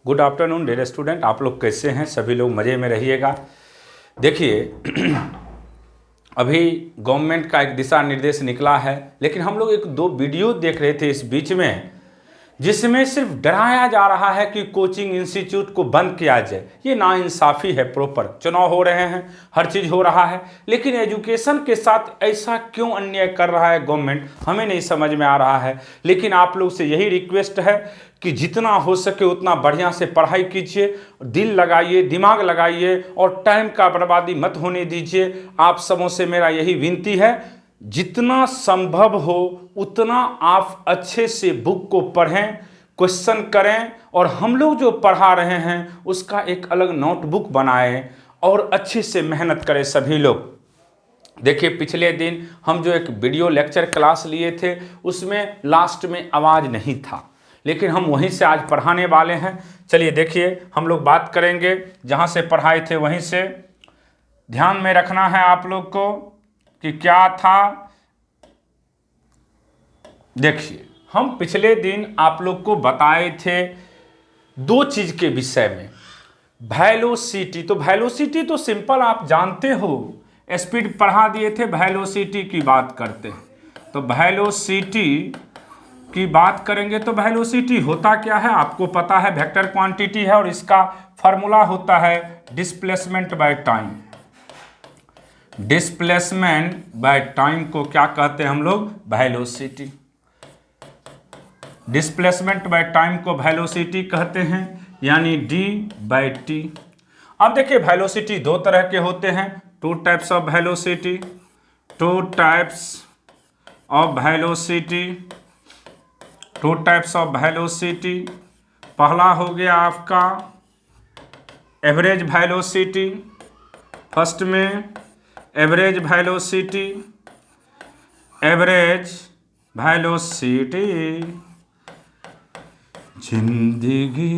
Good afternoon dear student, आप लोग कैसे हैं? सभी लोग मज़े में रहिएगा। देखिए अभी गवर्नमेंट का एक दिशा निर्देश निकला है, लेकिन हम लोग एक दो वीडियो देख रहे थे इस बीच में, जिसमें सिर्फ डराया जा रहा है कि कोचिंग इंस्टीट्यूट को बंद किया जाए। ये नाइंसाफ़ी है। प्रॉपर चुनाव हो रहे हैं, हर चीज़ हो रहा है, लेकिन एजुकेशन के साथ ऐसा क्यों अन्याय कर रहा है गवर्नमेंट, हमें नहीं समझ में आ रहा है। लेकिन आप लोग से यही रिक्वेस्ट है कि जितना हो सके उतना बढ़िया से पढ़ाई कीजिए, दिल लगाइए, दिमाग लगाइए और टाइम का बर्बादी मत होने दीजिए। आप सबों से मेरा यही विनती है, जितना संभव हो उतना आप अच्छे से बुक को पढ़ें, क्वेश्चन करें, और हम लोग जो पढ़ा रहे हैं उसका एक अलग नोटबुक बनाएं और अच्छे से मेहनत करें सभी लोग। देखिए पिछले दिन हम जो एक वीडियो लेक्चर क्लास लिए थे उसमें लास्ट में आवाज़ नहीं था, लेकिन हम वहीं से आज पढ़ाने वाले हैं। चलिए देखिए, हम लोग बात करेंगे जहाँ से पढ़ाए थे वहीं से। ध्यान में रखना है आप लोग को कि क्या था। देखिए हम पिछले दिन आप लोग को बताए थे दो चीज़ के विषय में, वेलोसिटी। तो वेलोसिटी तो सिंपल आप जानते हो, स्पीड पढ़ा दिए थे। वेलोसिटी की बात करते हैं तो वेलोसिटी की बात करेंगे तो वेलोसिटी होता क्या है आपको पता है, वेक्टर क्वांटिटी है और इसका फॉर्मूला होता है displacement by time. Displacement by time को क्या कहते हैं हम लोग? वेलोसिटी। डिस्प्लेसमेंट बाय टाइम को वेलोसिटी कहते हैं, यानी d बाय टी। अब देखिए वेलोसिटी दो तरह के होते हैं, two types of velocity. Two types of velocity, two types of velocity. पहला हो गया आपका एवरेज वेलोसिटी। फर्स्ट में एवरेज वेलोसिटी, एवरेज वेलोसिटी। जिंदगी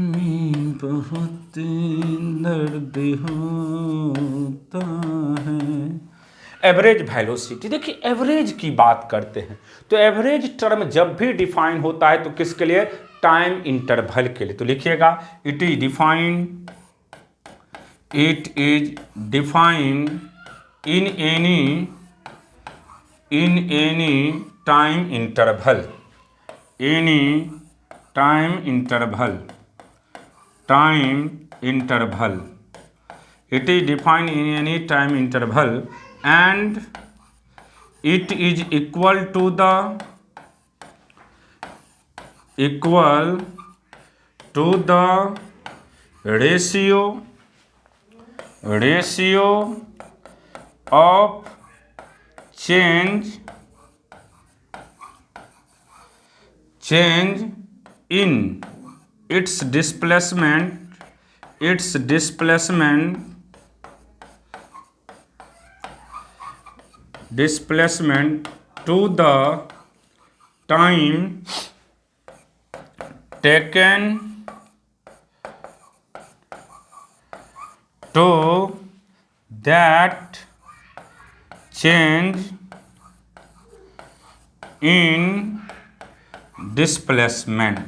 में बहुत दर्द होता है। एवरेज वेलोसिटी, देखिए एवरेज की बात करते हैं तो एवरेज टर्म जब भी डिफाइन होता है तो किसके लिए? टाइम इंटरवल के लिए। तो लिखिएगा it is defined, it is defined in any time interval, any time interval, time interval. It is defined in any time interval and it is equal to the ratio of change in its displacement to the time taken to that change in displacement।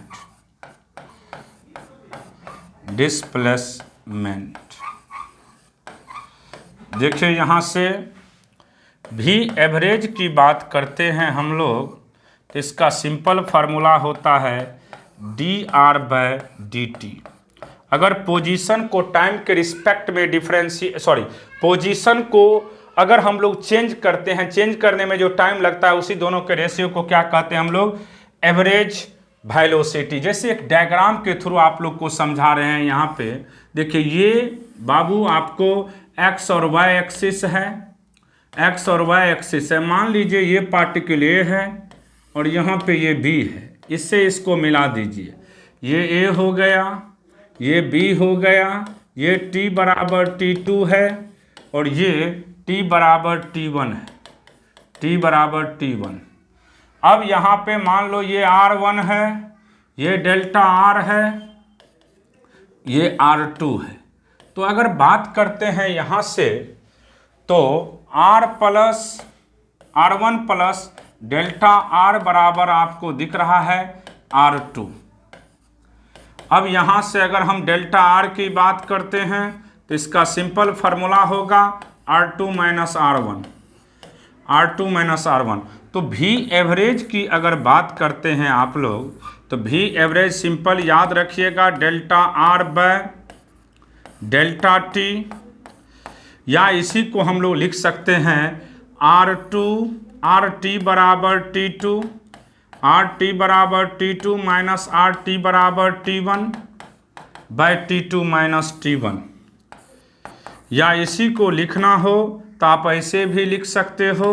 देखिए यहाँ से भी average की बात करते हैं हम लोग तो इसका सिंपल फार्मूला होता है dr/dt। अगर पोजीशन को टाइम के रिस्पेक्ट में पोजीशन को अगर हम लोग चेंज करते हैं, चेंज करने में जो टाइम लगता है उसी दोनों के रेशियो को क्या कहते हैं हम लोग? Average velocity. जैसे एक डायग्राम के थ्रू आप लोग को समझा रहे हैं। यहाँ पे देखिए ये बाबू आपको एक्स और वाई एक्सिस है, एक्स और वाई एक्सिस है। मान लीजिए ये पार्टिकल ए है और यहाँ पे ये बी है, इससे इसको मिला दीजिए। ये ए हो गया, ये बी हो गया, ये t बराबर t2 है और ये t बराबर t1 है, t बराबर t1। अब यहाँ पे मान लो ये r1 है, ये डेल्टा r है, ये r2 है। तो अगर बात करते हैं यहाँ से तो r1 प्लस डेल्टा r बराबर आपको दिख रहा है r2। अब यहाँ से अगर हम डेल्टा आर की बात करते हैं तो इसका सिंपल फार्मूला होगा R2 minus R1, R2 minus R1। तो भी एवरेज की अगर बात करते हैं आप लोग तो भी एवरेज सिंपल याद रखिएगा delta R by delta T, या इसी को हम लोग लिख सकते हैं आर टी बराबर T2, आर टी बराबर T2 माइनस आर टी बराबर T1 bye T2 minus T1। या इसी को लिखना हो तो आप ऐसे भी लिख सकते हो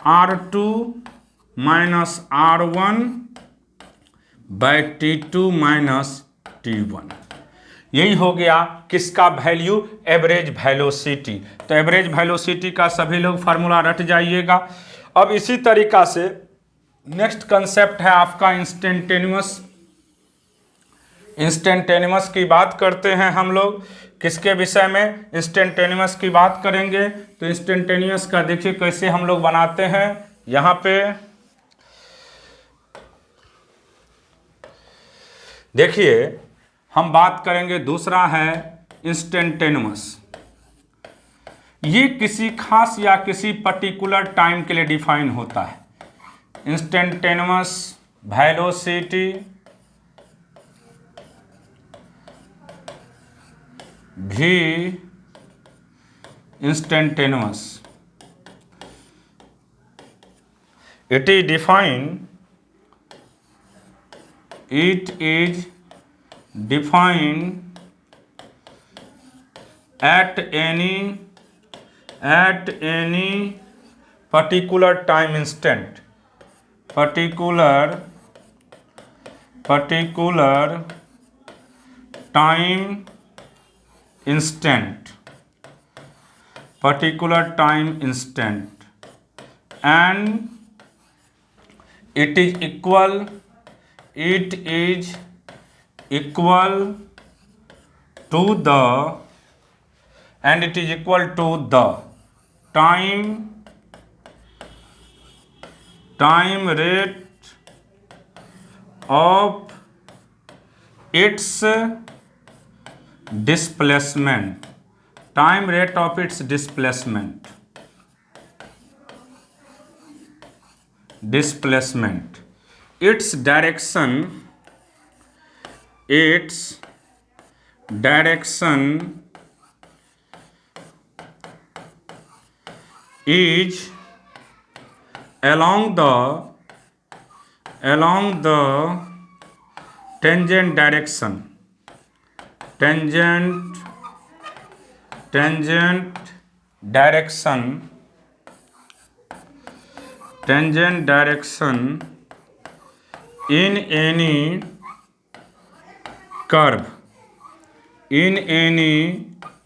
R2 minus R1 bye T2 minus T1। यही हो गया किसका वैल्यू, एवरेज वेलोसिटी। तो एवरेज वेलोसिटी का सभी लोग फार्मूला रट जाइएगा। अब इसी तरीका से नेक्स्ट कंसेप्ट है आपका इंस्टेंटेनियस। इंस्टेंटेनियस की बात करते हैं हम लोग, किसके विषय में, इंस्टेंटेनियस की बात करेंगे। तो इंस्टेंटेनियस का देखिए कैसे हम लोग बनाते हैं। यहाँ पे देखिए हम बात करेंगे, दूसरा है इंस्टेंटेनियस। ये किसी खास या किसी पर्टिकुलर टाइम के लिए डिफाइन होता है। इंस्टेंटेनियस वेलोसिटी भी instantaneous, it is defined at any particular time instant, particular time instant, and it is equal to the time rate of its displacement, time rate of its displacement, its direction is along the tangent direction, in any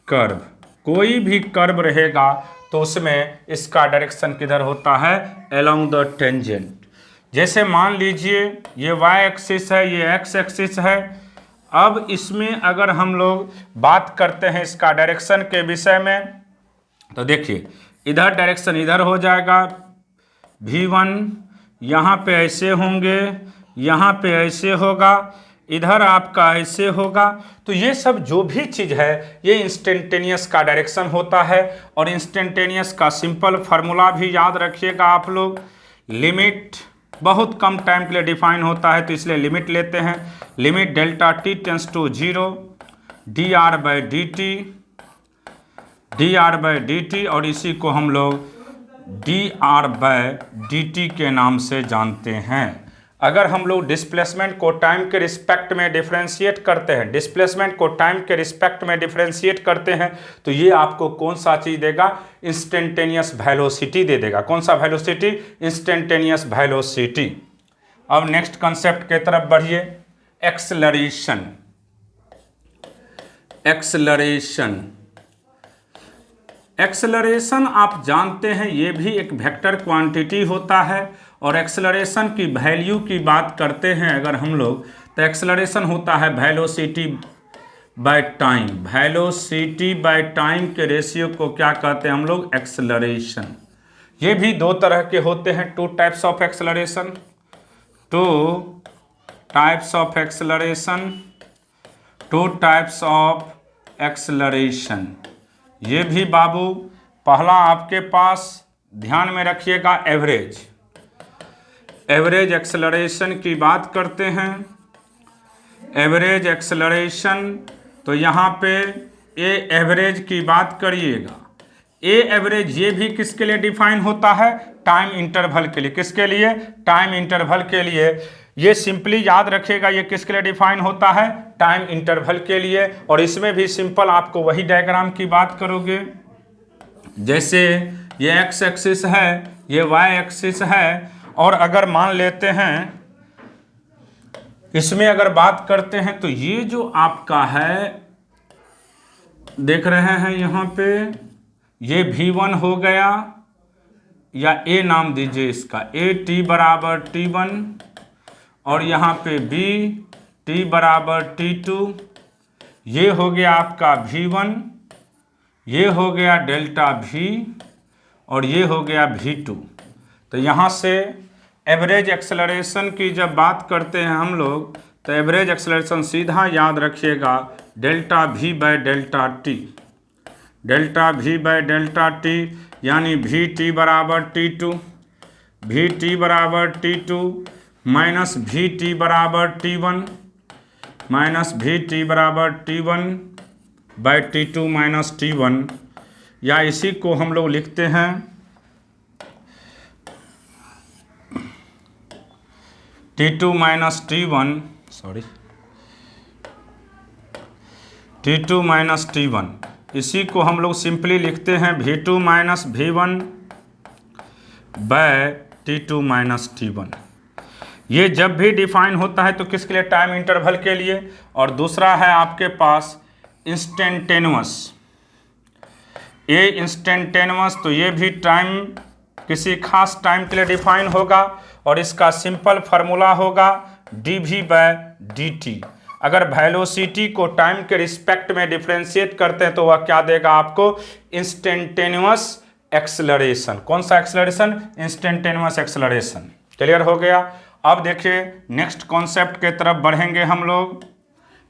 curve, कोई भी curve रहेगा तो उसमें इसका direction किधर होता है, along the tangent. जैसे मान लीजिए ये y एक्सिस है, ये x एक्सिस है। अब इसमें अगर हम लोग बात करते हैं इसका डायरेक्शन के विषय में तो देखिए इधर डायरेक्शन इधर हो जाएगा v1, यहाँ पे ऐसे होंगे, यहाँ पे ऐसे होगा, इधर आपका ऐसे होगा। तो ये सब जो भी चीज़ है ये इंस्टेंटेनियस का डायरेक्शन होता है। और इंस्टेंटेनियस का सिंपल फार्मूला भी याद रखिएगा आप लोग। लिमिट बहुत कम टाइम के लिए डिफाइन होता है तो इसलिए लिमिट लेते हैं। Limit delta T tends to 0 dr by dt, और इसी को हम लोग dr बाई dt के नाम से जानते हैं। अगर हम लोग डिस्प्लेसमेंट को टाइम के रिस्पेक्ट में डिफरेंशिएट करते हैं, तो ये आपको कौन सा चीज़ देगा, इंस्टेंटेनियस वेलोसिटी दे देगा। कौन सा वेलोसिटी, इंस्टेंटेनियस वेलोसिटी। अब नेक्स्ट कंसेप्ट के तरफ बढ़िए, एक्सेलरेशन आप जानते हैं ये भी एक वेक्टर क्वांटिटी होता है। और एक्सेलरेशन की वैल्यू की बात करते हैं अगर हम लोग तो एक्सेलरेशन होता है वेलोसिटी बाय टाइम के रेशियो को क्या कहते हैं हम लोग, एक्सेलरेशन। ये भी दो तरह के होते हैं, two types of acceleration. Two types of acceleration. ये भी बाबू पहला आपके पास ध्यान में रखिएगा, एवरेज। एवरेज एक्सेलरेशन की बात करते हैं। एवरेज एक्सेलरेशन, तो यहाँ पे ए एवरेज की बात करिएगा। ए एवरेज ये भी किसके लिए डिफाइन होता है? टाइम इंटरवल के लिए। किसके लिए? टाइम इंटरवल के लिए। ये सिंपली याद रखिएगा, ये किसके लिए डिफाइन होता है? टाइम इंटरवल के लिए। और इसमें भी सिंपल आपको वही डायग्राम की बात करोगे, जैसे ये एक्स एक्सिस है, ये वाई एक्सिस है, और अगर मान लेते हैं इसमें अगर बात करते हैं तो ये जो आपका है, देख रहे हैं यहाँ पे, ये V1 हो गया, या ए नाम दीजिए इसका, ए टी बराबर T1, और यहाँ पे B T बराबर T2। ये हो गया आपका V1, ये हो गया डेल्टा V, और ये हो गया V2। तो यहाँ से एवरेज एक्सेलरेशन की जब बात करते हैं हम लोग, तो एवरेज एक्सेलरेशन सीधा याद रखिएगा delta V by delta T। Delta V by delta T यानी VT बराबर T2, VT बराबर T2 माइनस VT बराबर T1, माइनस VT बराबर T1 bye T2 minus T1, या इसी को हम लोग लिखते हैं T2 minus T1, sorry T2 minus T1, इसी को हम लोग सिंपली लिखते हैं V2 minus V1 bye T2 minus T1। ये जब भी डिफाइन होता है तो किसके लिए? टाइम इंटरवल के लिए। और दूसरा है आपके पास इंस्टेंटेनियस। ये इंस्टेंटेनियस, तो ये भी टाइम, किसी खास टाइम के लिए डिफाइन होगा, और इसका सिंपल फार्मूला होगा dv बाय dt। अगर वेलोसिटी को टाइम के रिस्पेक्ट में डिफ्रेंशिएट करते हैं तो वह क्या देगा आपको? Instantaneous acceleration. कौन सा एक्सेलरेशन? Instantaneous acceleration. क्लियर हो गया? अब देखिए नेक्स्ट कॉन्सेप्ट के तरफ बढ़ेंगे हम लोग।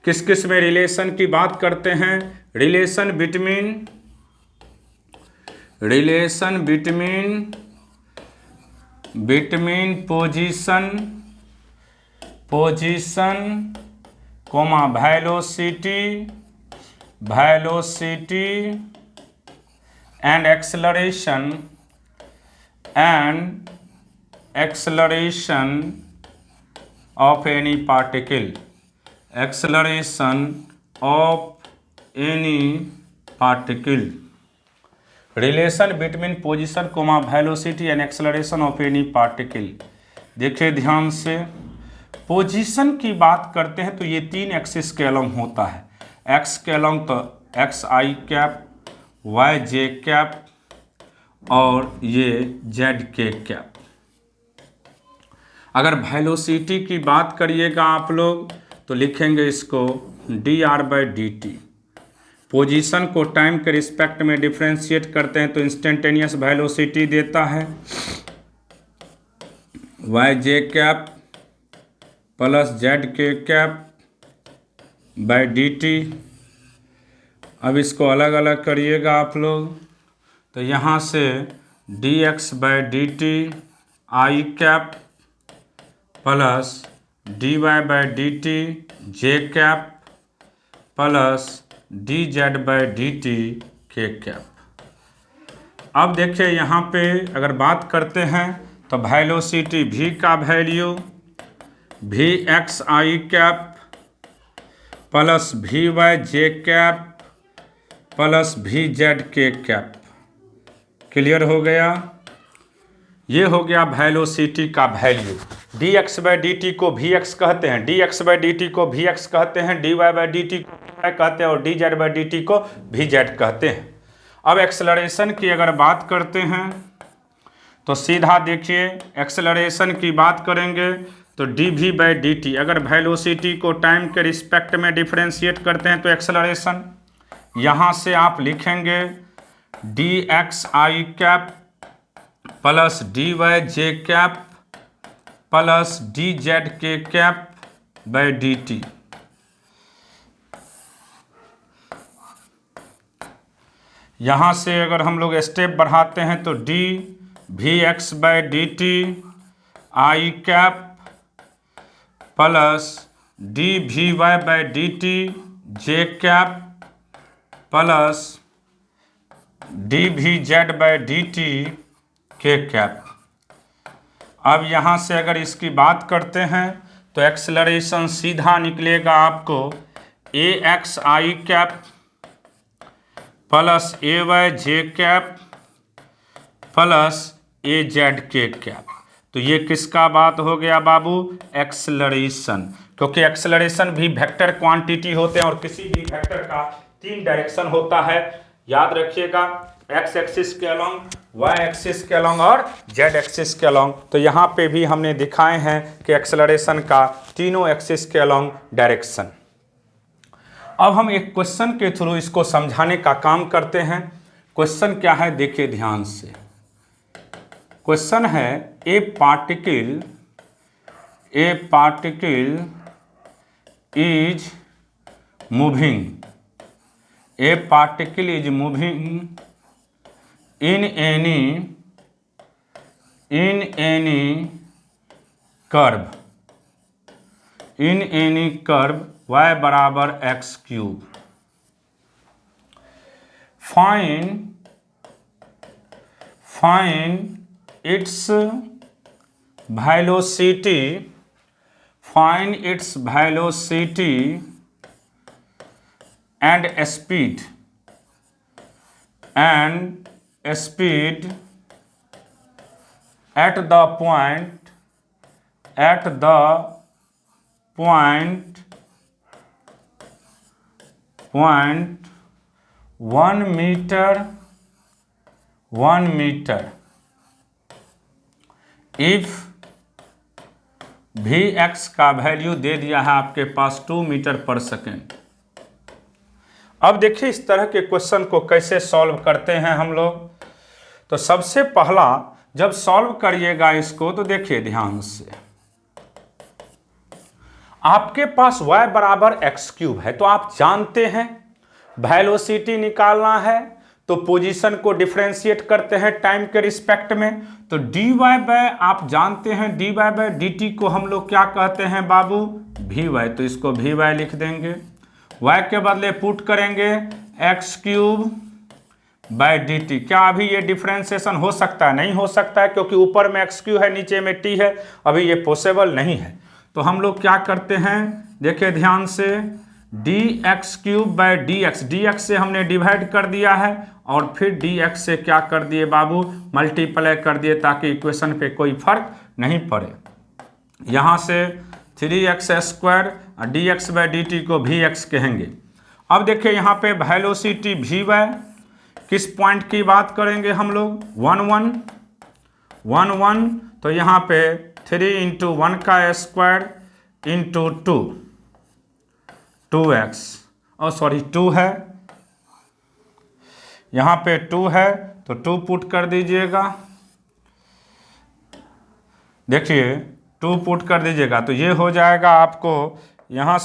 किस किस में रिलेशन की बात करते हैं? Relation between position comma velocity and acceleration of any particle, acceleration of any particle, relation between position comma velocity and acceleration of any particle। देखिए ध्यान से, पोजीशन की बात करते हैं तो ये तीन एक्सिस के अलॉन्ग होता है। एक्स के अलॉन्ग तो x I cap, Y J cap, और ये जेड के कैप। अगर वेलोसिटी की बात करिएगा आप लोग तो लिखेंगे इसको dr बाई dt। पोजीशन को टाइम के रिस्पेक्ट में डिफ्रेंशिएट करते हैं तो इंस्टेंटेनियस वेलोसिटी देता है Y J cap plus Z के कैप बाई dt। अब इसको अलग अलग करिएगा आप लोग, तो यहाँ से dx by dt I cap plus dy by dt J cap plus dz by dt के कैप। अब देखिए यहाँ पे अगर बात करते हैं तो वेलोसिटी v का वैल्यू vx आई कैप प्लस vy जे कैप प्लस vz के कैप। क्लियर हो गया? ये हो गया वेलोसिटी का वैल्यू। dx बाई dt को vx कहते हैं, dx बाई dt को vx कहते हैं, dy बाई dt को dy कहते हैं, और dz बाई dt को vz कहते हैं। अब एक्सेलरेशन की अगर बात करते हैं तो सीधा देखिए एक्सेलरेशन की बात करेंगे तो dv बाई dt, अगर वेलोसिटी को टाइम के रिस्पेक्ट में डिफ्रेंशिएट करते हैं तो एक्सेलरेशन यहाँ से आप लिखेंगे dx आई कैप प्लस dy जे कैप प्लस dz के कैप बाई dt। यहाँ से अगर हम लोग स्टेप बढ़ाते हैं तो D V X by D T I cap plus D V Y by D T J cap plus D V Z by D T K cap. अब यहाँ से अगर इसकी बात करते हैं तो एक्सेलरेशन सीधा निकलेगा आपको ए x I cap plus A Y J cap plus A Z के कैप। तो ये किसका बात हो गया बाबू? एक्सेलरेशन, क्योंकि एक्सेलरेशन भी वेक्टर क्वांटिटी होते हैं और किसी भी वेक्टर का 3 डायरेक्शन होता है, याद रखिएगा, एक्स एक्सिस के अलोंग, वाई एक्सिस के अलोंग और जेड एक्सिस के अलोंग। तो यहाँ पे भी हमने दिखाए हैं कि एक्सेलरेशन का तीनों एक्सिस के अलोंग डायरेक्शन। अब हम एक क्वेश्चन के थ्रू इसको समझाने का काम करते हैं। क्वेश्चन क्या है देखिए ध्यान से। क्वेश्चन है a particle is moving, A particle is moving in any curve y बराबर x cube. find its velocity and speed at the point 1 meter if Vx का वैल्यू दे दिया है आपके पास 2 मीटर पर सेकेंड। अब देखिए इस तरह के क्वेश्चन को कैसे सॉल्व करते हैं हम लोग। तो सबसे पहला जब सॉल्व करिएगा इसको तो देखिए ध्यान से, आपके पास y बराबर एक्स क्यूब है, तो आप जानते हैं वेलोसिटी निकालना है तो पोजीशन को डिफरेंशिएट करते हैं टाइम के रिस्पेक्ट में। तो dy बाय, आप जानते हैं dy बाय dt को हम लोग क्या कहते हैं बाबू? vy। तो इसको vy लिख देंगे, y के बदले पुट करेंगे x cube by D T. क्या अभी ये डिफ्रेंसिएशन हो सकता है? नहीं हो सकता है, क्योंकि ऊपर में एक्स क्यू है नीचे में टी है, अभी ये पॉसिबल नहीं है। तो हम लोग क्या करते हैं देखिए ध्यान से, D x cube by D x से हमने डिवाइड कर दिया है और फिर डी एक्स से क्या कर दिए बाबू? मल्टीप्लाई कर दिए, ताकि इक्वेशन पे कोई फर्क नहीं पड़े। यहाँ से 3x² और D x by D T को वी एक्स कहेंगे। अब देखिए यहाँ पे वेलोसिटी वी वाई, किस पॉइंट की बात करेंगे हम लोग? 1 तो यहाँ पे 3 × 1 का स्क्वायर इंटू 2x, और सॉरी 2 है, यहाँ पे 2 है तो 2 पुट कर दीजिएगा। देखिए 2 पुट कर दीजिएगा तो ये हो जाएगा आपको, यहाँ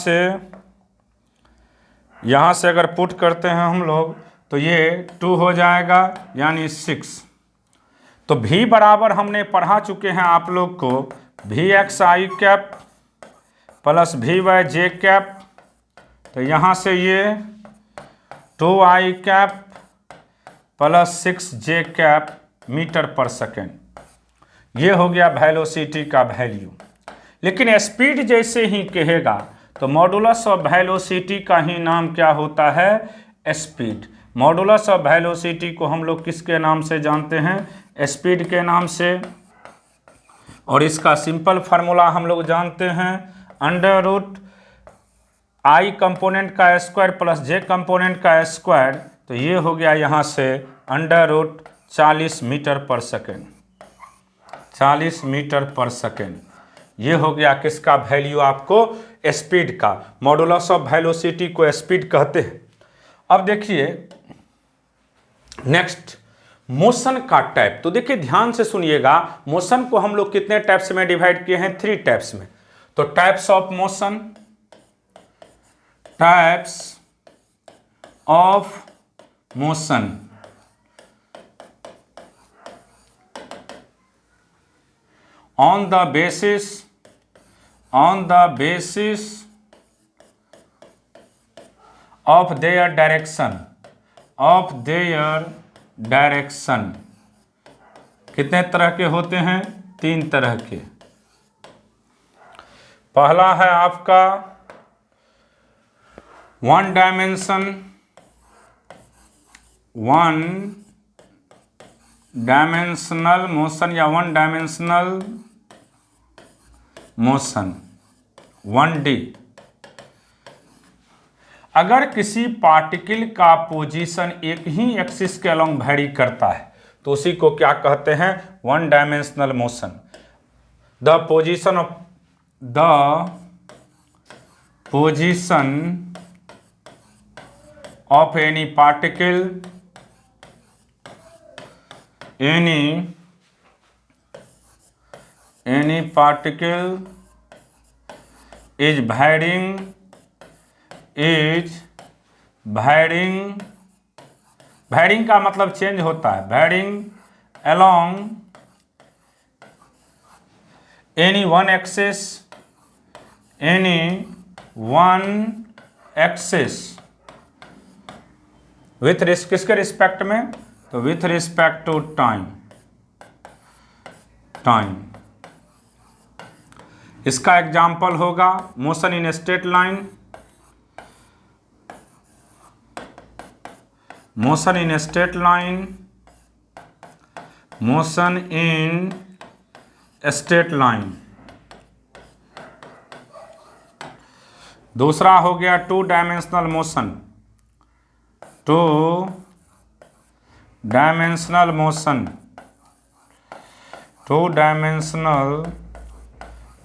से अगर पुट करते हैं हम लोग तो ये 2 हो जाएगा, यानी 6। तो v बराबर हमने पढ़ा चुके हैं आप लोग को, V X I cap plus V Y J cap. तो यहाँ से ये 2i cap plus 6j cap metre पर सेकेंड, ये हो गया वेलोसिटी का वैल्यू। लेकिन स्पीड जैसे ही कहेगा तो मॉडुलस ऑफ वेलोसिटी का ही नाम क्या होता है? स्पीड। मॉडुलस ऑफ वेलोसिटी को हम लोग किसके नाम से जानते हैं? स्पीड के नाम से। और इसका सिंपल फार्मूला हम लोग जानते हैं, √i कंपोनेंट का स्क्वायर प्लस j कंपोनेंट का स्क्वायर। तो ये हो गया यहाँ से √40 मीटर पर सेकेंड, 40 मीटर पर सेकेंड। ये हो गया किसका वैल्यू? आपको स्पीड का। मॉडुलस ऑफ वेलोसिटी को स्पीड कहते हैं। अब देखिए नेक्स्ट, मोशन का टाइप। तो देखिए ध्यान से सुनिएगा, मोशन को हम लोग कितने टाइप्स में डिवाइड किए हैं? 3 टाइप्स में। तो types of motion, types of motion on the basis of their direction। कितने तरह के होते हैं? 3 तरह के। पहला है आपका वन डायमेंशनल मोशन या वन डायमेंशनल मोशन 1D। अगर किसी पार्टिकल का पोजीशन एक ही एक्सिस के अलोंग वैरी करता है तो उसी को क्या कहते हैं? One dimensional motion. The position of any particle is varying का मतलब चेंज होता है। varying along any one axis with किसके रिस्पेक्ट में? तो विथ रिस्पेक्ट टू टाइम। इसका एग्जाम्पल होगा motion in straight line, motion in straight line. दूसरा हो गया 2 dimensional motion, 2 dimensional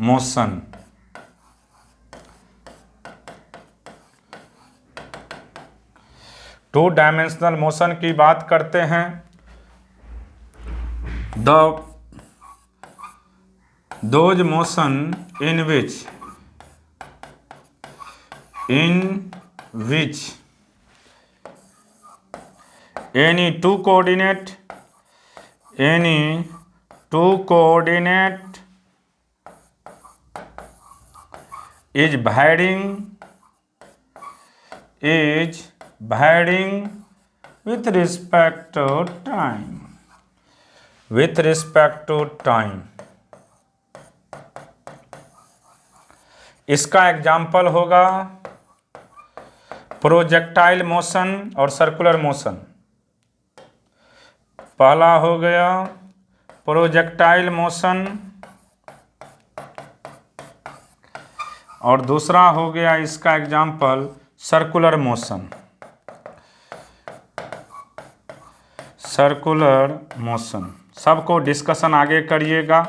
motion. Two dimensional motion की बात करते हैं। Those motion in which any two coordinate is varying with respect to time। इसका एग्जाम्पल होगा प्रोजेक्टाइल मोशन और सर्कुलर मोशन। पहला हो गया प्रोजेक्टाइल मोशन और दूसरा हो गया इसका एग्जाम्पल सर्कुलर मोशन। सबको डिस्कशन आगे करिएगा।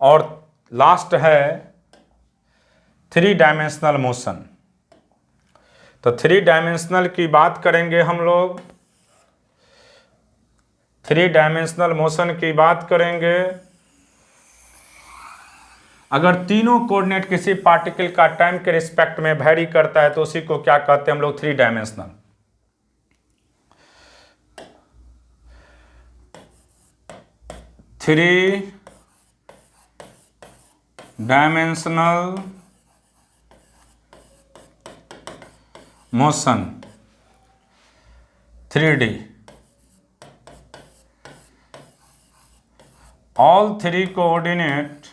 और लास्ट है 3 डायमेंशनल मोशन। तो 3 डायमेंशनल की बात करेंगे हम लोग। 3 डायमेंशनल मोशन की बात करेंगे। अगर तीनों कोऑर्डिनेट किसी पार्टिकल का टाइम के रिस्पेक्ट में वैरी करता है तो उसी को क्या कहते हैं हम लोग? 3 dimensional. Motion 3D। all three coordinate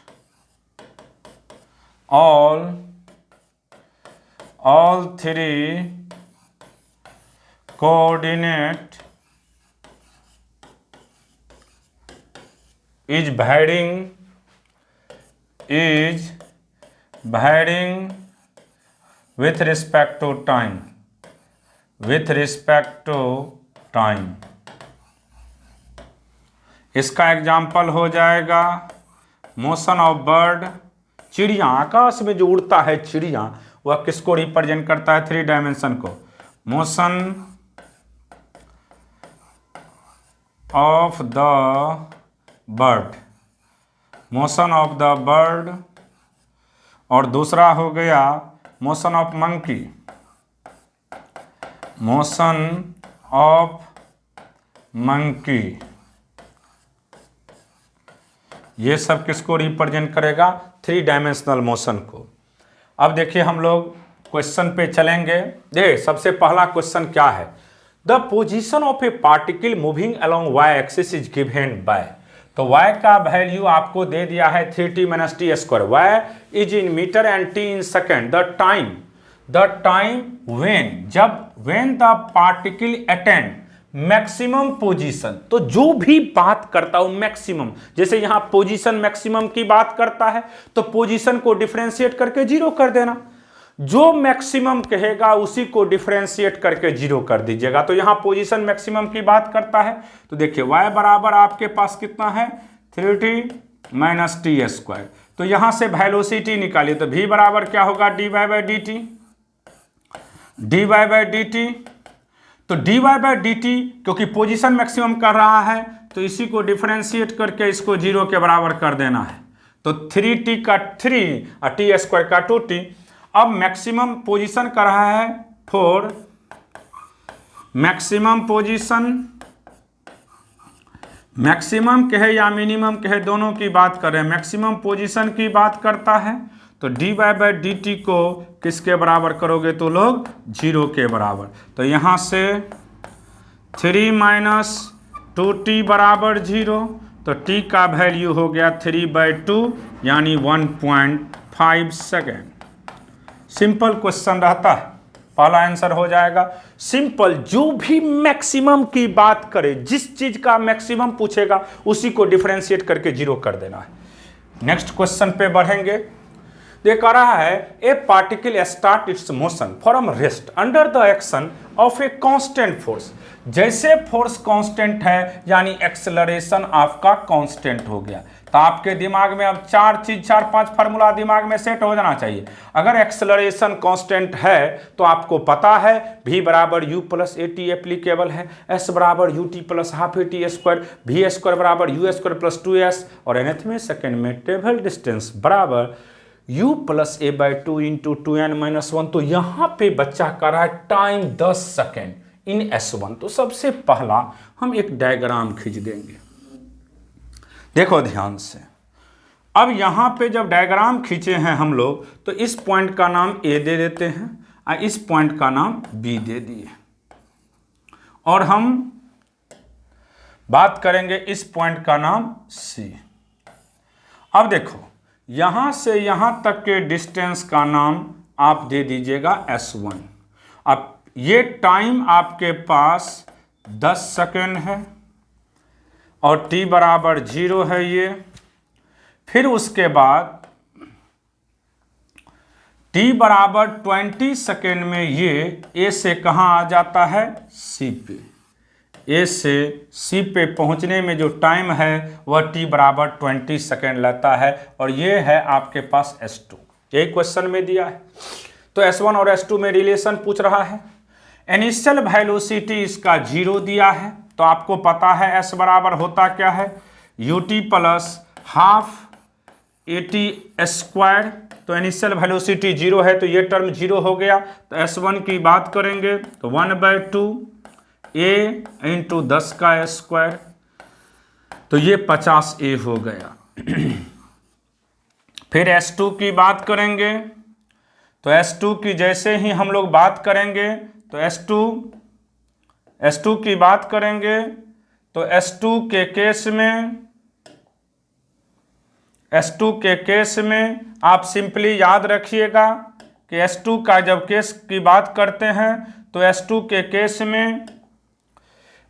is varying with respect to time। इसका एग्जाम्पल हो जाएगा मोशन ऑफ बर्ड। चिड़िया, आकाश में जो उड़ता है चिड़िया, वह किसको रिप्रेजेंट करता है? 3 डायमेंशन को। मोशन ऑफ द बर्ड और दूसरा हो गया मोशन ऑफ मंकी। ये सब किसको रिप्रेजेंट करेगा? 3 डायमेंशनल मोशन को। अब देखिए हम लोग क्वेश्चन पे चलेंगे। देखिए सबसे पहला क्वेश्चन क्या है? The position of a particle moving along y axis is given by. तो y का वैल्यू आपको दे दिया है 3t - t square. y is in metre and t in second. The time when the particle attend maximum position. तो जो भी बात करता हूं मैक्सिमम, जैसे यहां पोजीशन मैक्सिमम की बात करता है तो पोजीशन को डिफरेंशिएट करके 0 कर देना। जो मैक्सिमम कहेगा उसी को डिफरेंशिएट करके 0 कर दीजिएगा। तो यहां पोजीशन मैक्सिमम की बात करता है तो देखिए y बराबर आपके पास कितना है? 3t - t square. तो यहां से वेलोसिटी निकालिए तो v बराबर क्या होगा? dy/dt। तो dy/dt क्योंकि पोजीशन मैक्सिमम कर रहा है तो इसी को डिफरेंशिएट करके इसको 0 के बराबर कर देना है। तो 3t का 3 और t स्क्वायर का 2t। अब मैक्सिमम पोजीशन कर रहा है 4। मैक्सिमम कहे या मिनिमम कहे दोनों की बात कर रहे हैं। मैक्सिमम पोजीशन की बात करता है तो dy/dt को किसके बराबर करोगे तो लोग 0 के बराबर। तो यहाँ से 3 - 2t बराबर 0। तो t का वैल्यू हो गया 3/2 यानी 1.5 सेकेंड। सिंपल क्वेश्चन रहता है, पहला आंसर हो जाएगा। सिंपल, जो भी मैक्सिमम की बात करे, जिस चीज का मैक्सिमम पूछेगा उसी को डिफरेंशिएट करके 0 कर देना है। नेक्स्ट क्वेश्चन पे बढ़ेंगे। ये कह रहा है a particle start it's motion from rest under the action of a constant force. जैसे फोर्स कांस्टेंट है यानी एक्सेलरेशन आपका कांस्टेंट हो गया। तो आपके दिमाग में अब 4-5 फार्मूला दिमाग में सेट हो जाना चाहिए। अगर एक्सेलरेशन कांस्टेंट है तो आपको पता है v बराबर u + at एप्लीकेबल है, s बराबर ut + half at square, v square बराबर u स्क्वायर + 2s और nth में सेकेंड में ट्रेवल डिस्टेंस बराबर u + a/2 × 2n - 1। तो यहाँ पे बच्चा कर रहा है टाइम 10 सेकेंड इन s1। तो सबसे पहला हम एक डायग्राम खींच देंगे। देखो ध्यान से। अब यहाँ पे जब डायग्राम खींचे हैं हम लोग तो इस पॉइंट का नाम A दे देते हैं और इस पॉइंट का नाम B दे दिए और हम बात करेंगे इस पॉइंट का नाम C। अब देखो यहाँ से यहाँ तक के डिस्टेंस का नाम आप दे दीजिएगा S1। अब ये टाइम आपके पास 10 सेकेंड है और t बराबर 0 है ये। फिर उसके बाद t बराबर 20 सेकेंड में ये A से कहाँ आ जाता है? C पे। A से C पे पहुँचने में जो टाइम है वह t बराबर 20 सेकेंड लेता है और ये है आपके पास S2। यही क्वेश्चन में दिया है। तो S1 और S2 में रिलेशन पूछ रहा है। इनिशियल वेलोसिटी इसका 0 दिया है तो आपको पता है S बराबर होता क्या है? ut + half at square. तो इनिशियल वेलोसिटी 0 है तो ये टर्म 0 हो गया। तो S1 की बात करेंगे तो 1/2 a × 10 का स्क्वायर। तो ये 50a हो गया। फिर S2 की बात करेंगे तो S2 की जैसे ही हम लोग बात करेंगे तो S2 की बात करेंगे तो S2 के केस में आप सिंपली याद रखिएगा कि S2 का जब केस की बात करते हैं तो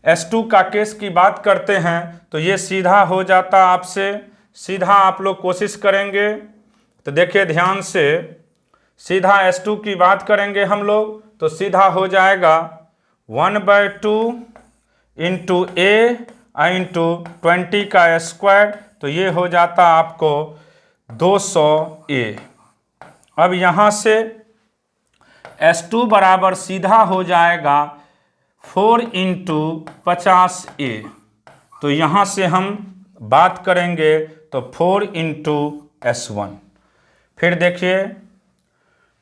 S2 का केस की बात करते हैं तो ये सीधा हो जाता आपसे। सीधा आप लोग कोशिश करेंगे तो देखिए ध्यान से, सीधा S2 की बात करेंगे हम लोग तो सीधा हो जाएगा 1/2 × a × 20 का स्क्वायर। तो ये हो जाता आपको 200a। अब यहाँ से S2 बराबर सीधा हो जाएगा 4 × 50a। तो यहाँ से हम बात करेंगे तो 4 × S1। फिर देखिए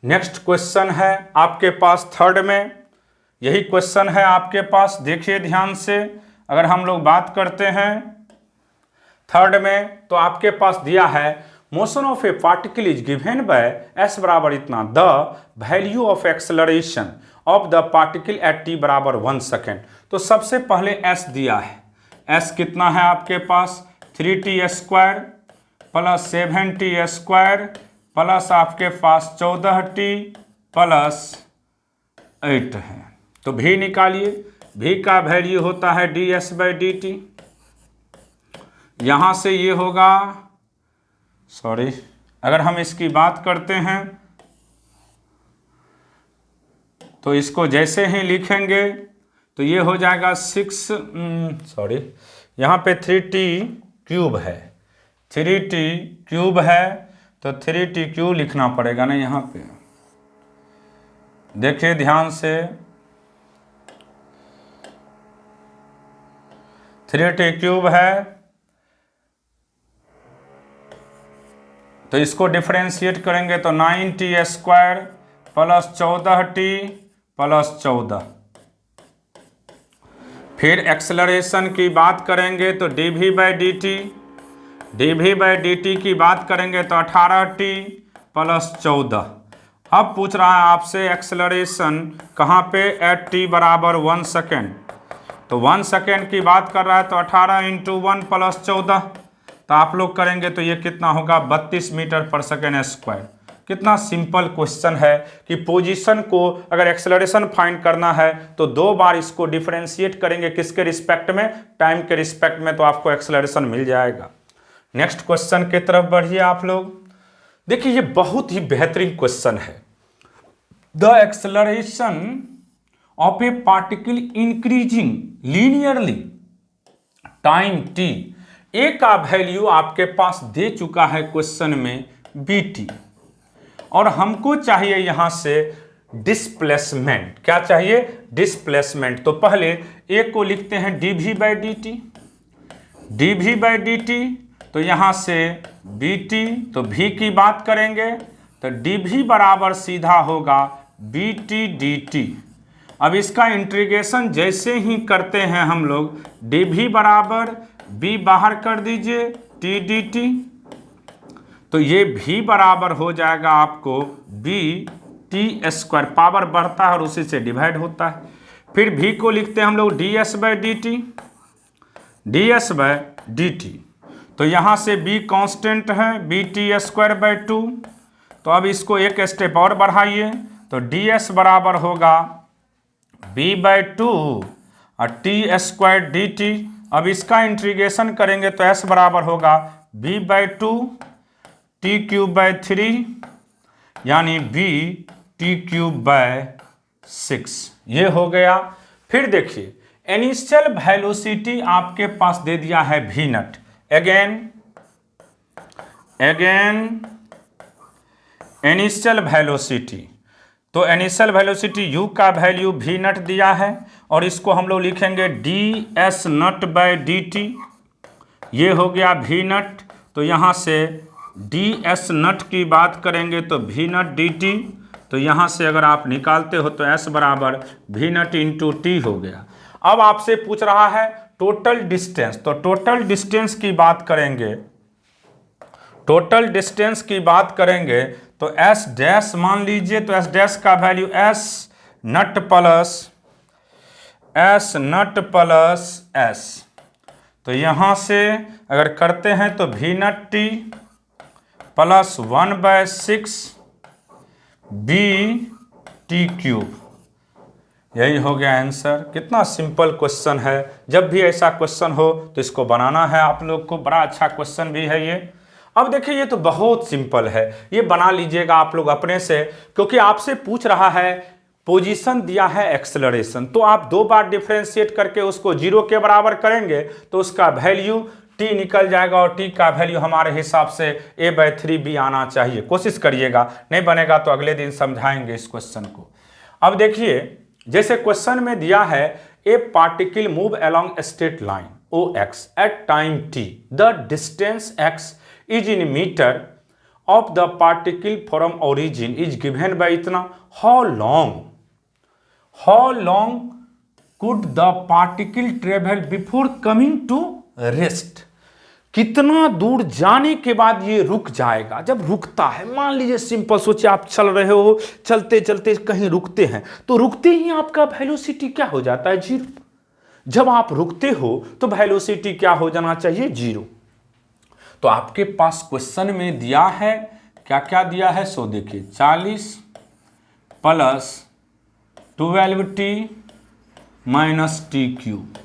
नेक्स्ट क्वेश्चन है आपके पास थर्ड में। यही क्वेश्चन है आपके पास, देखिए ध्यान से। अगर हम लोग बात करते हैं थर्ड में तो आपके पास दिया है motion of a particle is given by S बराबर इतना, the value of acceleration of the particle at T बराबर 1 सेकेंड। तो सबसे पहले एस दिया है, एस कितना है आपके पास 3t square plus 7t square plus आपके पास 14t प्लस 8 है। तो भी निकालिए, भी का वैल्यू होता है ds/dt। यहाँ से ये होगा, सॉरी, अगर हम इसकी बात करते हैं तो इसको जैसे ही लिखेंगे तो ये हो जाएगा 6, सॉरी, यहाँ पे 3t क्यूब है, 3t क्यूब है तो 3t क्यूब लिखना पड़ेगा ना यहाँ पे। देखिए ध्यान से, 3t क्यूब है तो इसको डिफरेंशिएट करेंगे तो 9t square plus 14t plus 14। फिर एक्सेलरेशन की बात करेंगे तो dv/dt, dv/dt की बात करेंगे तो 18t प्लस 14। अब पूछ रहा है आपसे एक्सेलरेशन कहाँ पे, एट t बराबर 1 सेकेंड। तो 1 सेकेंड की बात कर रहा है तो 18 × 1 प्लस 14, तो आप लोग करेंगे तो ये कितना होगा 32 मीटर पर सेकेंड स्क्वायर। कितना सिंपल क्वेश्चन है कि पोजीशन को अगर एक्सेलरेशन फाइंड करना है तो 2 बार इसको डिफरेंशिएट करेंगे, किसके रिस्पेक्ट में, टाइम के रिस्पेक्ट में, तो आपको एक्सेलरेशन मिल जाएगा। नेक्स्ट क्वेश्चन की तरफ बढ़िए आप लोग। देखिए ये बहुत ही बेहतरीन क्वेश्चन है। The acceleration of a particle increasing linearly time t, ए का वैल्यू आपके पास दे चुका है क्वेश्चन में bt, और हमको चाहिए यहां से डिस्प्लेसमेंट। क्या चाहिए, डिस्प्लेसमेंट। तो पहले ए को लिखते हैं dv/dt, dv/dt, तो यहां से bt, तो v की बात करेंगे तो dv बराबर सीधा होगा bt dt। अब इसका इंटीग्रेशन जैसे ही करते हैं हम लोग, dv बराबर b बाहर कर दीजिए t dt, तो ये v बराबर हो जाएगा आपको bt स्क्वायर, पावर बढ़ता है और उसी से डिवाइड होता है। फिर v को लिखते हैं हम लोग ds/dt, ds/dt, तो यहाँ से b कांस्टेंट है bt²/2। तो अब इसको एक स्टेप और बढ़ाइए तो ds बराबर होगा b/2 और t² dt। अब इसका इंटीग्रेशन करेंगे तो s बराबर होगा b/2 t³/3 यानी b t³/6, ये हो गया। फिर देखिए इनिशियल वेलोसिटी आपके पास दे दिया है v0। अगेन इनिशियल वेलोसिटी, तो इनिशियल वेलोसिटी u का वैल्यू v0 दिया है और इसको हम लोग लिखेंगे ds0/dt, ये हो गया v0। तो यहाँ से ds0 की बात करेंगे तो v0 dt, तो यहाँ से अगर आप निकालते हो तो s बराबर v0 × t हो गया। अब आपसे पूछ रहा है टोटल डिस्टेंस, तो टोटल डिस्टेंस की बात करेंगे, टोटल डिस्टेंस की बात करेंगे तो s डैश मान लीजिए, तो s डैश का वैल्यू s0 प्लस s, तो यहाँ से अगर करते हैं तो v0t प्लस 1/6 bt³, यही हो गया आंसर। कितना सिंपल क्वेश्चन है। जब भी ऐसा क्वेश्चन हो तो इसको बनाना है आप लोग को, बड़ा अच्छा क्वेश्चन भी है ये। अब देखिए ये तो बहुत सिंपल है, ये बना लीजिएगा आप लोग अपने से, क्योंकि आपसे पूछ रहा है पोजीशन दिया है एक्सेलरेशन, तो आप 2 बार डिफरेंशिएट करके उसको 0 के बराबर करेंगे तो उसका वैल्यू t निकल जाएगा और t का वैल्यू हमारे हिसाब से a/3 भी आना चाहिए। कोशिश करिएगा, नहीं बनेगा तो अगले दिन समझाएंगे इस क्वेश्चन को। अब देखिए जैसे क्वेश्चन में दिया है a particle move along straight line OX at time t, the distance x is in metre of the particle from origin is given by इतना। How long could the particle travel before coming to rest, कितना दूर जाने के बाद ये रुक जाएगा। जब रुकता है, मान लीजिए सिंपल सोचिए, आप चल रहे हो, चलते चलते कहीं रुकते हैं, तो रुकते ही आपका वेलोसिटी क्या हो जाता है? जीरो। जब आप रुकते हो तो वेलोसिटी क्या हो जाना चाहिए? जीरो। तो आपके पास क्वेश्चन में दिया है, क्या क्या दिया है सो देखिए, 40 plus 12t minus T cube.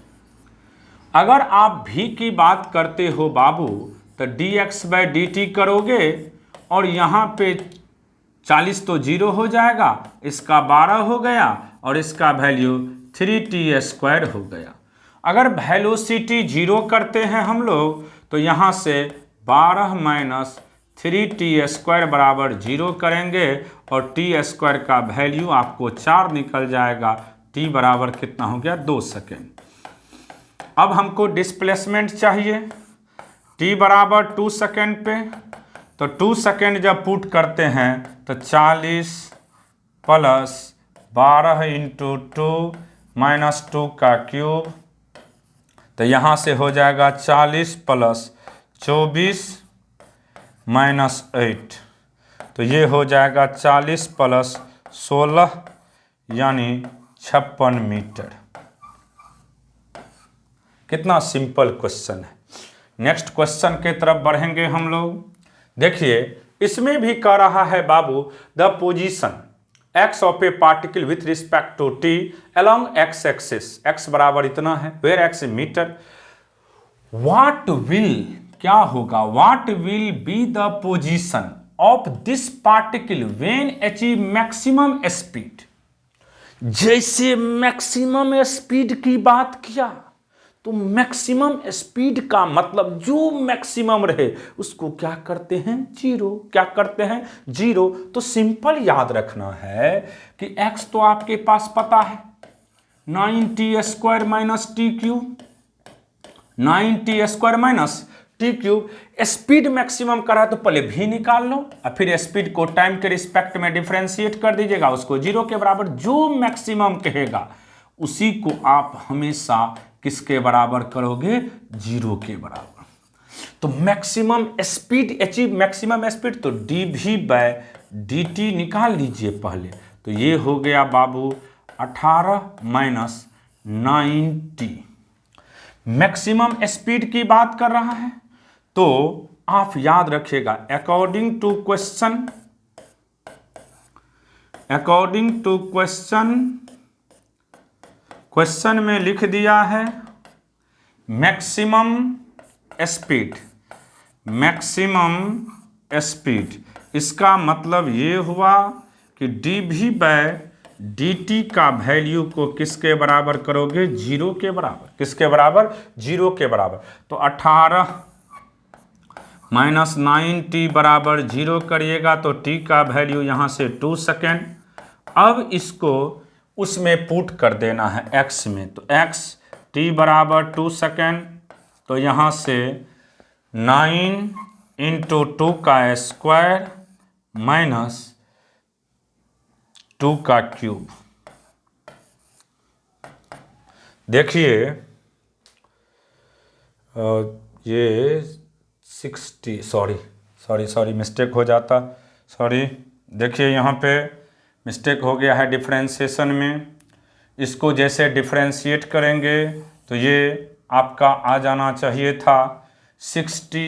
अगर आप v की बात करते हो बाबू तो dx/dt करोगे और यहाँ पे 40 तो जीरो हो जाएगा, इसका 12 हो गया और इसका वैल्यू 3t² हो गया। अगर वेलोसिटी जीरो करते हैं हम लोग तो यहाँ से 12 माइनस 3t² बराबर जीरो करेंगे और t² का वैल्यू आपको 4 निकल जाएगा। t बराबर कितना हो गया? 2 सेकेंड। अब हमको डिस्प्लेसमेंट चाहिए, t बराबर 2 सेकेंड पे, तो 2 सेकेंड जब पुट करते हैं तो 40 प्लस 12 इंटू 2 माइनस 2 का क्यूब, तो यहाँ से हो जाएगा 40 प्लस 24 माइनस 8, तो ये हो जाएगा 40 प्लस 16 यानी 56 मीटर। कितना सिंपल क्वेश्चन है। नेक्स्ट क्वेश्चन के तरफ बढ़ेंगे हम लोग। देखिए इसमें भी कह रहा है बाबू, the position x of a particle with respect to t along x axis, x बराबर इतना है, where x metre, what will, क्या होगा, what will be the position of this particle when achieve maximum speed. जैसे maximum speed की बात किया तो मैक्सिमम स्पीड का मतलब जो मैक्सिमम रहे उसको क्या करते हैं? जीरो। क्या करते हैं? जीरो। तो सिंपल याद रखना है कि x तो आपके पास पता है 9t² minus T cube, 9t² minus T cube. Speed maximum करा है तो पहले v निकाल लो और फिर स्पीड को टाइम के रिस्पेक्ट में डिफरेंशिएट कर दीजिएगा, उसको जीरो के बराबर। जो मैक्सिमम कहेगा उसी को आप हमेशा किसके बराबर करोगे? जीरो के बराबर। तो maximum speed achieve, maximum speed, तो dv/dt निकाल लीजिए पहले। तो ये हो गया बाबू 18 माइनस 9t। मैक्सिमम स्पीड की बात कर रहा है तो आप याद रखिएगा, according to question, according to question में लिख दिया है मैक्सिमम स्पीड, मैक्सिमम स्पीड। इसका मतलब ये हुआ कि dv/dt का वैल्यू को किसके बराबर करोगे? जीरो के बराबर। किसके बराबर? जीरो के बराबर। तो 18 माइनस 9t बराबर जीरो करिएगा तो t का वैल्यू यहाँ से 2 सेकेंड। अब इसको उसमें पुट कर देना है x में, तो x t बराबर 2 सेकेंड, तो यहाँ से 9 इंटू 2 का स्क्वायर माइनस 2 का क्यूब। देखिए ये 60, सॉरी मिस्टेक हो जाता, सॉरी। देखिए यहाँ पे मिस्टेक हो गया है डिफरेंशिएशन में। इसको जैसे डिफरेंशिएट करेंगे तो ये आपका आ जाना चाहिए था 60,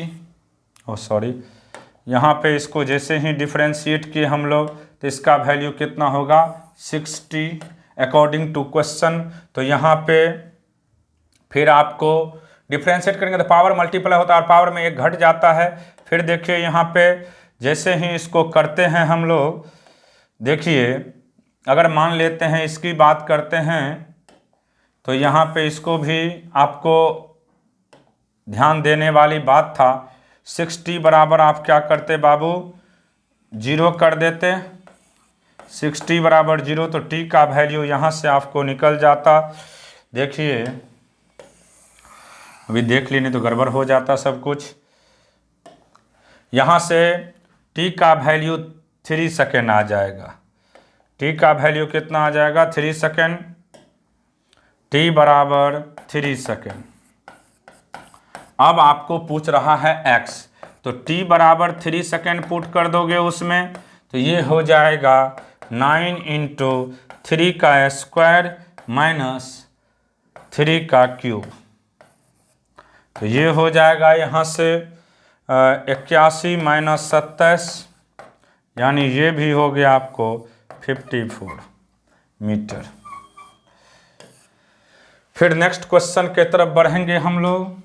सॉरी, यहाँ पे इसको जैसे ही डिफरेंशिएट किए हम लोग तो इसका वैल्यू कितना होगा? 60 अकॉर्डिंग टू क्वेश्चन। तो यहाँ पे फिर आपको डिफरेंशिएट करेंगे तो पावर मल्टीप्लाई होता है और पावर में एक घट जाता है। फिर देखिए यहाँ पे जैसे ही इसको करते हैं हम लोग, देखिए अगर मान लेते हैं इसकी बात करते हैं तो यहाँ पे इसको भी आपको ध्यान देने वाली बात था। 60 बराबर आप क्या करते बाबू? जीरो कर देते। 60 बराबर जीरो तो t का वैल्यू यहाँ से आपको निकल जाता। देखिए अभी देख ली नहीं तो गड़बड़ हो जाता सब कुछ। यहाँ से t का वैल्यू 3 सेकेंड आ जाएगा। t का वैल्यू कितना आ जाएगा? 3 सेकेंड। t बराबर 3 सेकेंड। अब आपको पूछ रहा है x, तो t बराबर 3 सेकेंड पुट कर दोगे उसमें, तो ये हो जाएगा 9 इंटू 3 का स्क्वायर माइनस 3 का क्यूब। तो ये हो जाएगा यहाँ से 81 माइनस 27, यानी ये भी हो गया आपको 54 मीटर। फिर नेक्स्ट क्वेश्चन के तरफ बढ़ेंगे हम लोग।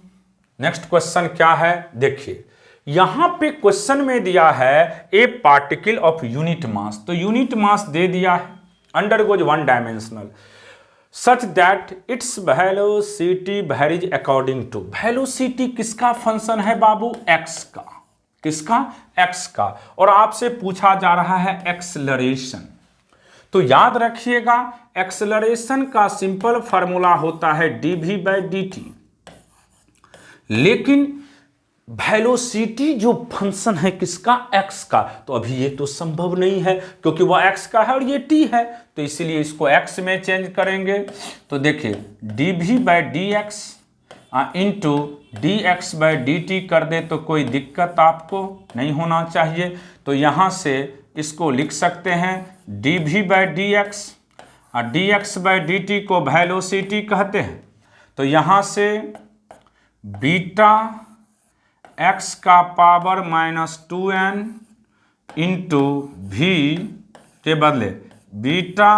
नेक्स्ट क्वेश्चन क्या है, देखिए यहां पे क्वेश्चन में दिया है a particle of unit mass, तो यूनिट मास दे दिया है undergoes one dimensional such that its velocity varies according to. Velocity किसका फंक्शन है बाबू, एक्स का, किसका, एक्स का, और आपसे पूछा जा रहा है एक्सेलरेशन। तो याद रखिएगा एक्सेलरेशन का सिंपल फार्मूला होता है dv/dt, लेकिन वेलोसिटी जो फंक्शन है किसका, एक्स का, तो अभी ये तो संभव नहीं है क्योंकि वह एक्स का है और ये टी है, तो इसीलिए इसको एक्स में चेंज करेंगे। तो देखिए dv/dx इंटू dx/dt कर दे तो कोई दिक्कत आपको नहीं होना चाहिए। तो यहाँ से इसको लिख सकते हैं dv/dx और dx/dt को वेलोसिटी कहते हैं। तो यहाँ से बीटा x का पावर -2n इंटू भी के बदले बीटा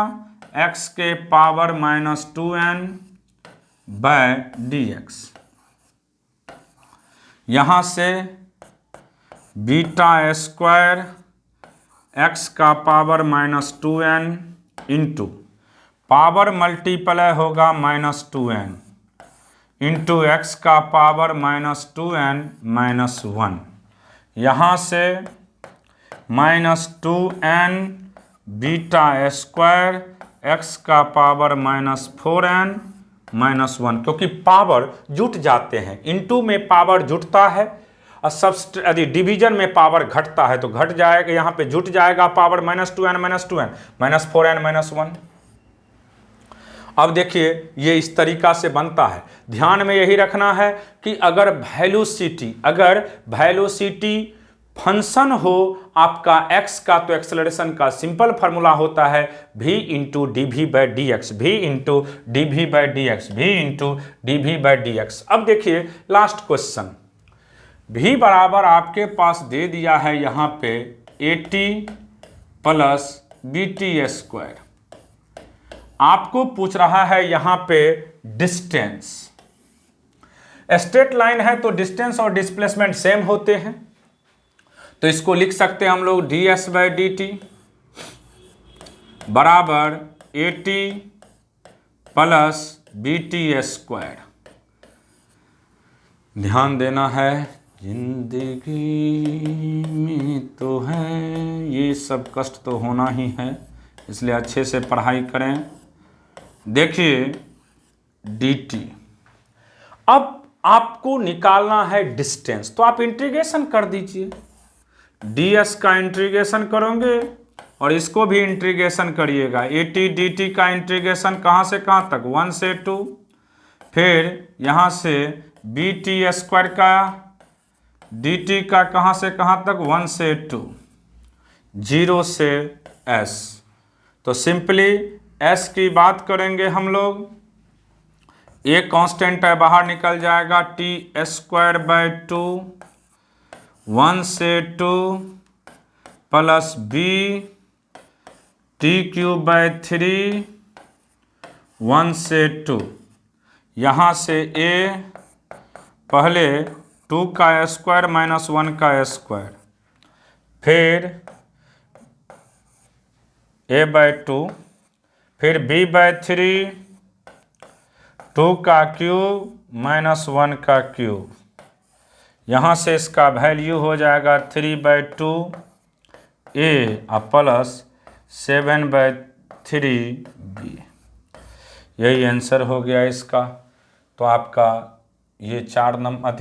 x के पावर -2n बाय dx, यहाँ से बीटा स्क्वायर x का power -2n into power multiply होगा -2n इंटू एक्स का पावर -2n -1, यहाँ से -2n बीटा स्क्वायर एक्स का पावर -4n -1, क्योंकि पावर जुट जाते हैं, इंटू में पावर जुटता है और यदि डिवीजन में पावर घटता है तो घट जाएगा, यहाँ पे जुट जाएगा पावर -2n -4n -1। अब देखिए ये इस तरीका से बनता है। ध्यान में यही रखना है कि अगर वेलोसिटी फंक्शन हो आपका x का, तो एक्सेलरेशन का सिंपल फार्मूला होता है v into dv/dx, v into dv/dx, v into dv/dx। अब देखिए लास्ट क्वेश्चन, v बराबर आपके पास दे दिया है यहाँ पे 80 प्लस BT²। आपको पूछ रहा है यहाँ पे डिस्टेंस। स्ट्रेट लाइन है तो डिस्टेंस और डिस्प्लेसमेंट सेम होते हैं, तो इसको लिख सकते हैं हम लोग ds/dt बराबर 80 प्लस BT²। ध्यान देना है, जिंदगी में तो है ये सब कष्ट तो होना ही है, इसलिए अच्छे से पढ़ाई करें। देखिए dt, अब आपको निकालना है डिस्टेंस, तो आप इंटीग्रेशन कर दीजिए, ds का इंटीग्रेशन करोगे और इसको भी इंटीग्रेशन करिएगा। 80 dt का इंटीग्रेशन कहाँ से कहाँ तक, 1 से 2, फिर यहाँ से BT² का dt का कहाँ से कहाँ तक, 1 से 2, 0 से s। तो सिंपली s की बात करेंगे हम लोग, ये कांस्टेंट है बाहर निकल जाएगा, t²/2 1 से 2 प्लस b t³ 1 से 2, यहाँ से a पहले 2 का स्क्वायर माइनस 1 का स्क्वायर, फिर a/2, फिर b/3 2 का क्यूब माइनस 1 का क्यूब, यहाँ से इसका वैल्यू हो जाएगा 3/2 a प्लस 7/3 b। यही आंसर हो गया इसका। तो आपका ये 4 नंबर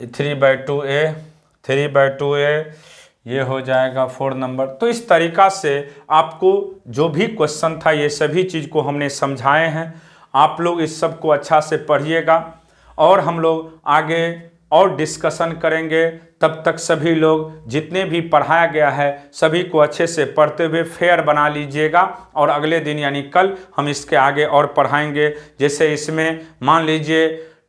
3/2 a ये हो जाएगा 4 नंबर। तो इस तरीका से आपको जो भी क्वेश्चन था ये सभी चीज़ को हमने समझाए हैं। आप लोग इस सब को अच्छा से पढ़िएगा और हम लोग आगे और डिस्कशन करेंगे। तब तक सभी लोग जितने भी पढ़ाया गया है सभी को अच्छे से पढ़ते हुए फेयर बना लीजिएगा, और अगले दिन यानी कल हम इसके आगे और पढ़ाएंगे। जैसे इसमें मान लीजिए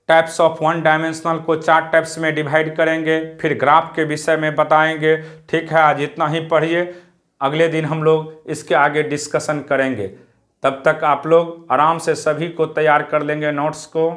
टाइप्स ऑफ वन डायमेंशनल को 4 टाइप्स में डिवाइड करेंगे, फिर ग्राफ के विषय में बताएंगे। ठीक है, आज इतना ही पढ़िए, अगले दिन हम लोग इसके आगे डिस्कशन करेंगे। तब तक आप लोग आराम से सभी को तैयार कर लेंगे नोट्स को।